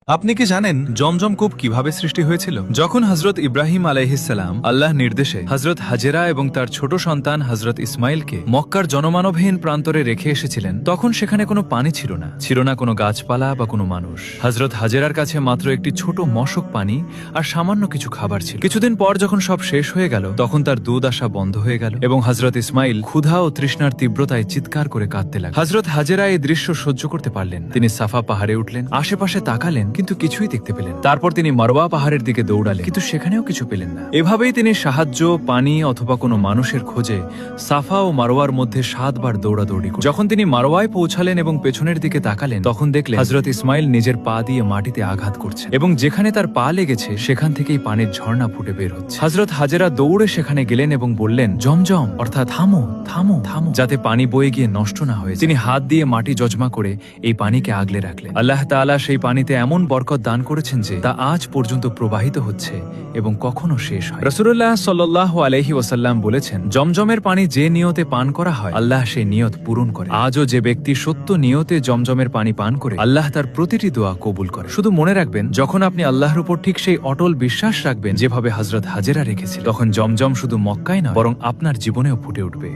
আপনি কি জানেন জমজম কূপ কিভাবে সৃষ্টি হয়েছিল? যখন হযরত ইব্রাহিম আলাইহিসসালাম আল্লাহ নির্দেশে হযরত হাজেরা এবং তার ছোট সন্তান হযরত ইসমাইলকে মক্কার জনমানবহীন প্রান্তরে রেখে এসেছিলেন, তখন সেখানে কোনো পানি ছিল না কোনো গাছপালা বা কোনো মানুষ। হযরত হাজেরার কাছে মাত্র একটি ছোট মশক পানি আর সামান্য কিছু খাবার ছিল। কিছুদিন পর যখন সব শেষ হয়ে গেল, তখন তার দুধ আসা বন্ধ হয়ে গেল এবং হযরত ইসমাইল ক্ষুধা ও তৃষ্ণার তীব্রতায় চিৎকার করে কাঁদতে লাগলেন। হযরত হাজেরা এই দৃশ্য সহ্য করতে পারলেন। তিনি সাফা পাহাড়ে উঠলেন, আশেপাশে তাকালেন, কিন্তু কিছুই দেখতে পেলেন। তারপর তিনি মারওয়া পাহাড়ের দিকে দৌড়ালেন, কিন্তু সেখানেও কিছু পেলেন না। এভাবেই তিনি সাহায্য, পানি অথবা কোনো মানুষের খোঁজে সাফা ও মারওয়ার মধ্যে 7 বার দৌড়াদৌড়ি করলেন। যখন তিনি মারওয়ায় পৌঁছালেন এবং পেছনের দিকে তাকালেন, তখন দেখলেন হযরত ইসমাইল নিজের পা দিয়ে মাটিতে আঘাত করছেন এবং যেখানে তার পা লেগেছে সেখান থেকেই পানির ঝর্ণা ফুটে বের হচ্ছে। হযরত হাজেরা দৌড়ে সেখানে গেলেন এবং বললেন, জমজম, অর্থাৎ থামো থামো থামো, যাতে পানি বয়ে গিয়ে নষ্ট না হয়ে যায়। তিনি হাত দিয়ে মাটি জজমা করে এই পানিকে আগলে রাখলেন। আল্লাহ তাআলা সেই পানিতে এমন বরকত দান করেছেন যে তা আজ পর্যন্ত প্রবাহিত হচ্ছে এবং কখনো শেষ হয়। রাসূলুল্লাহ সাল্লাল্লাহু আলাইহি ওয়াসাল্লাম বলেছেন, জমজমের পানি যে নিয়তে পান করা হয়, আল্লাহ সেই নিয়ত পূরণ করে। আজও যে ব্যক্তি সত্য নিয়তে জমজমের পানি পান করে, আল্লাহ তার প্রতিটি দোয়া কবুল করে। শুধু মনে রাখবেন, যখন আপনি আল্লাহর উপর ঠিক সেই অটল বিশ্বাস রাখবেন যেভাবে হযরত হাজেরা রেখেছিল, তখন জমজম শুধু মক্কায় নয় বরং আপনার জীবনেও ফুটে উঠবে।